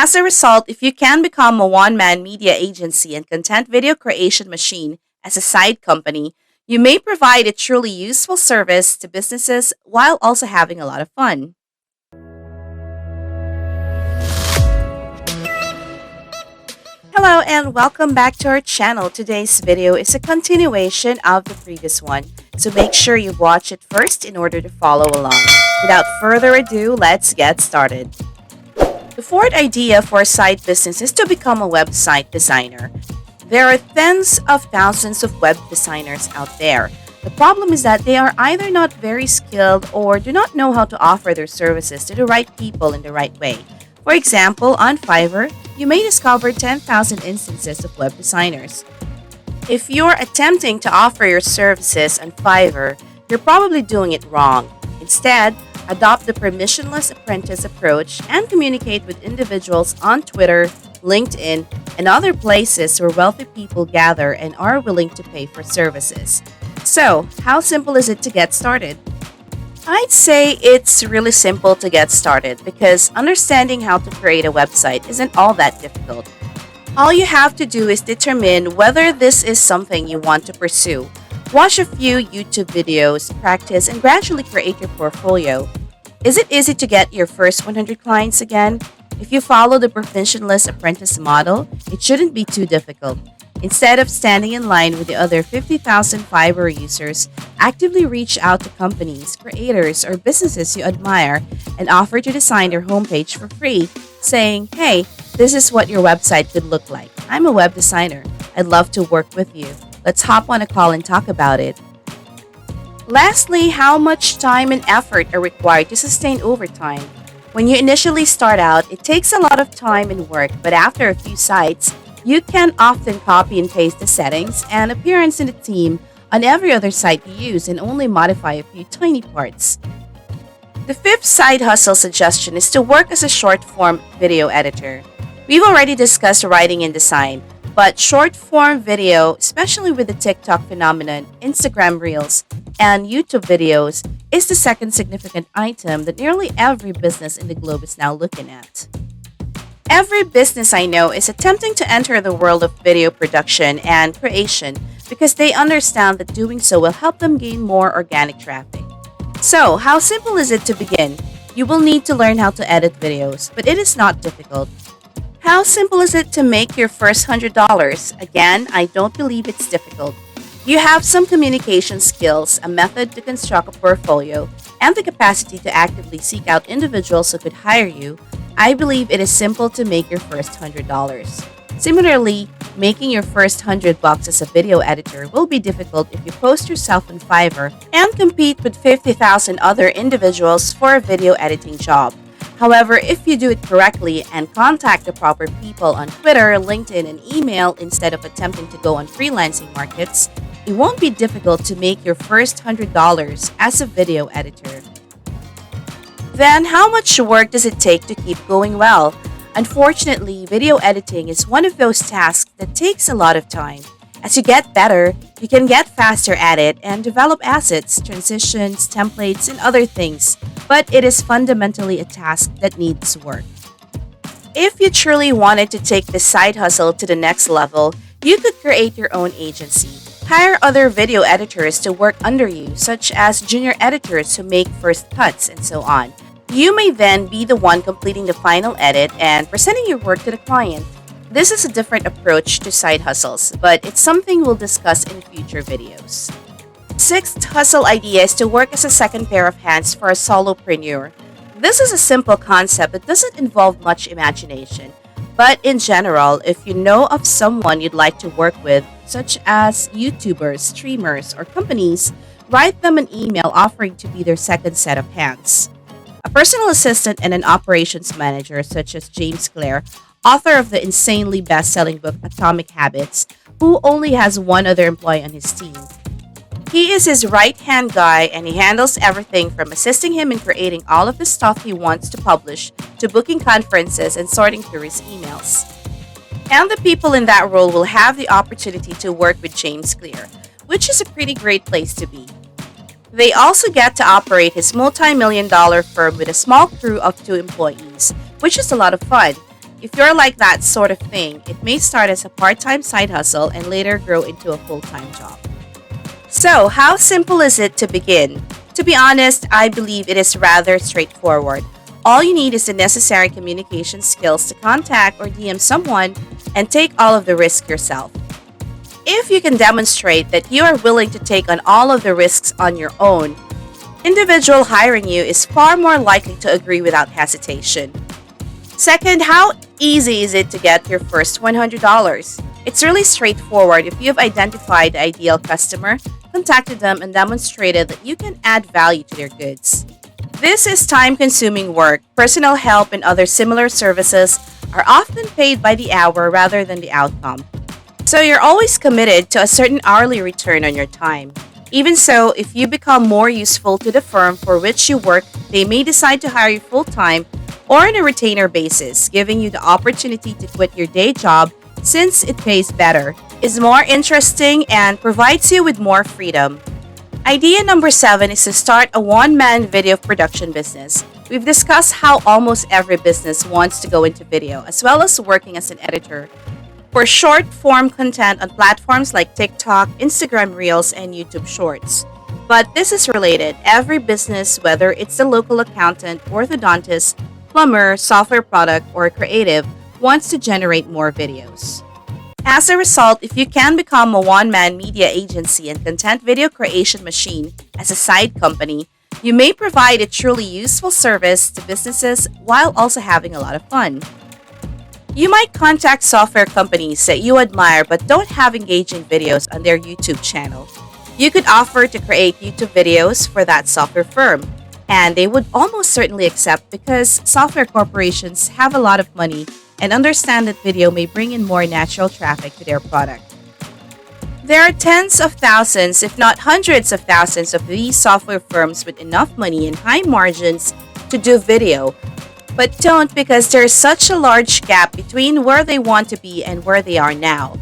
As a result, if you can become a one man media agency and content video creation machine as a side company, you may provide a truly useful service to businesses while also having a lot of fun. Hello and welcome back to our channel. Today's video is a continuation of the previous one, so make sure you watch it first in order to follow along. Without further ado, let's get started. The fourth idea for a side business is to become a website designer. There are tens of thousands of web designers out there. The problem is that they are either not very skilled or do not know how to offer their services to the right people in the right way. For example, on Fiverr, you may discover 10,000 instances of web designers. If you're attempting to offer your services on Fiverr, you're probably doing it wrong. Instead, adopt the permissionless apprentice approach and communicate with individuals on Twitter, LinkedIn, and other places where wealthy people gather and are willing to pay for services. So, how simple is it to get started? I'd say it's really simple to get started because understanding how to create a website isn't all that difficult. All you have to do is determine whether this is something you want to pursue. Watch a few YouTube videos, practice, and gradually create your portfolio. Is it easy to get your first 100 clients again? If you follow the permissionless apprentice model, it shouldn't be too difficult. Instead of standing in line with the other 50,000 Fiverr users, actively reach out to companies, creators, or businesses you admire and offer to design their homepage for free, saying, "Hey, this is what your website could look like. I'm a web designer. I'd love to work with you. Let's hop on a call and talk about it." Lastly, how much time and effort are required to sustain over time? When you initially start out, it takes a lot of time and work, but after a few sites, you can often copy and paste the settings and appearance in the theme on every other site you use and only modify a few tiny parts. The fifth side hustle suggestion is to work as a short form video editor. We've already discussed writing and design, but short form video, especially with the TikTok phenomenon, Instagram Reels, and YouTube videos, is the second significant item that nearly every business in the globe is now looking at. Every business I know is attempting to enter the world of video production and creation because they understand that doing so will help them gain more organic traffic. So, how simple is it to begin? You will need to learn how to edit videos, but it is not difficult. How simple is it to make your first $100? Again, I don't believe it's difficult. You have some communication skills, a method to construct a portfolio, and the capacity to actively seek out individuals who could hire you. I believe it is simple to make your first $100. Similarly, making your first $100 as a video editor will be difficult if you post yourself on Fiverr and compete with 50,000 other individuals for a video editing job. However, if you do it correctly and contact the proper people on Twitter, LinkedIn, and email instead of attempting to go on freelancing markets, it won't be difficult to make your first $100 as a video editor. Then, how much work does it take to keep going well? Unfortunately, video editing is one of those tasks that takes a lot of time. As you get better, you can get faster at it and develop assets, transitions, templates, and other things, but it is fundamentally a task that needs work. If you truly wanted to take this side hustle to the next level, you could create your own agency. Hire other video editors to work under you, such as junior editors who make first cuts and so on. You may then be the one completing the final edit and presenting your work to the client. This is a different approach to side hustles, but it's something we'll discuss in future videos. Sixth hustle idea is to work as a second pair of hands for a solopreneur. This is a simple concept that doesn't involve much imagination. But in general, if you know of someone you'd like to work with, such as YouTubers, streamers, or companies, write them an email offering to be their second set of hands. A personal assistant and an operations manager, such as James Clear, author of the insanely best-selling book Atomic Habits, who only has one other employee on his team. He is his right-hand guy and he handles everything from assisting him in creating all of the stuff he wants to publish to booking conferences and sorting through his emails. And the people in that role will have the opportunity to work with James Clear, which is a pretty great place to be. They also get to operate his multi-million-dollar firm with a small crew of 2 employees, which is a lot of fun. If you're like that sort of thing, it may start as a part time side hustle and later grow into a full time job. So, how simple is it to begin? To be honest, I believe it is rather straightforward. All you need is the necessary communication skills to contact or DM someone and take all of the risk yourself. If you can demonstrate that you are willing to take on all of the risks on your own, individual hiring you is far more likely to agree without hesitation. Second, how easy is it to get your first $100? It's really straightforward if you've identified the ideal customer, contacted them, and demonstrated that you can add value to their goods. This is time consuming work. Personal help and other similar services are often paid by the hour rather than the outcome. So you're always committed to a certain hourly return on your time. Even so, if you become more useful to the firm for which you work, they may decide to hire you full time or on a retainer basis, giving you the opportunity to quit your day job since it pays better, is more interesting, and provides you with more freedom. Idea number 7 is to start a one-man video production business. We've discussed how almost every business wants to go into video, as well as working as an editor for short form content on platforms like TikTok, Instagram Reels, and YouTube Shorts. But this is related. Every business, whether it's a local accountant, orthodontist, plumber, software product, or creative, wants to generate more videos. As a result, if you can become a one-man media agency and content video creation machine as a side company, you may provide a truly useful service to businesses while also having a lot of fun. You might contact software companies that you admire but don't have engaging videos on their YouTube channel. You could offer to create YouTube videos for that software firm, and they would almost certainly accept because software corporations have a lot of money and understand that video may bring in more natural traffic to their product. There are tens of thousands, if not hundreds of thousands, of these software firms with enough money and high margins to do video, but don't because there is such a large gap between where they want to be and where they are now.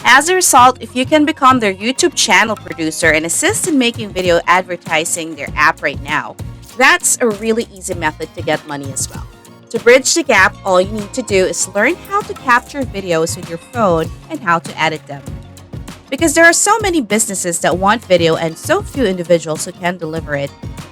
As a result, if you can become their YouTube channel producer and assist in making video advertising their app right now, that's a really easy method to get money as well. To bridge the gap, all you need to do is learn how to capture videos with your phone and how to edit them. Because there are so many businesses that want video and so few individuals who can deliver it,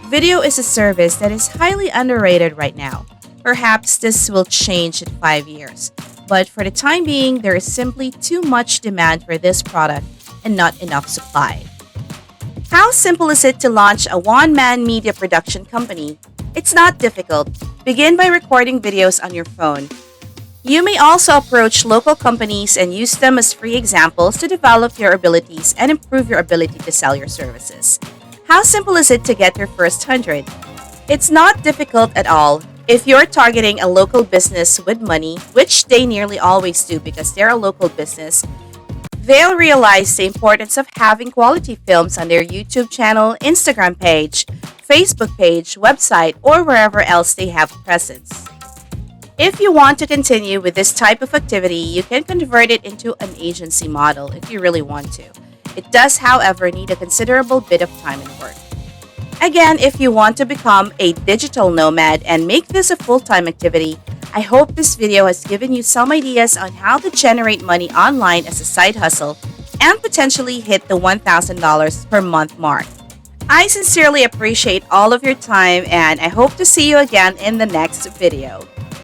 video is a service that is highly underrated right now. Perhaps this will change in 5 years, but for the time being, there is simply too much demand for this product and not enough supply. How simple is it to launch a one-man media production company? It's not difficult. Begin by recording videos on your phone. You may also approach local companies and use them as free examples to develop your abilities and improve your ability to sell your services. How simple is it to get your first 100? It's not difficult at all. If you're targeting a local business with money, which they nearly always do because they're a local business, they'll realize the importance of having quality films on their YouTube channel, Instagram page, Facebook page, website, or wherever else they have presence. If you want to continue with this type of activity, you can convert it into an agency model if you really want to. It does, however, need a considerable bit of time and work. Again, if you want to become a digital nomad and make this a full-time activity, I hope this video has given you some ideas on how to generate money online as a side hustle and potentially hit the $1,000 per month mark. I sincerely appreciate all of your time, and I hope to see you again in the next video.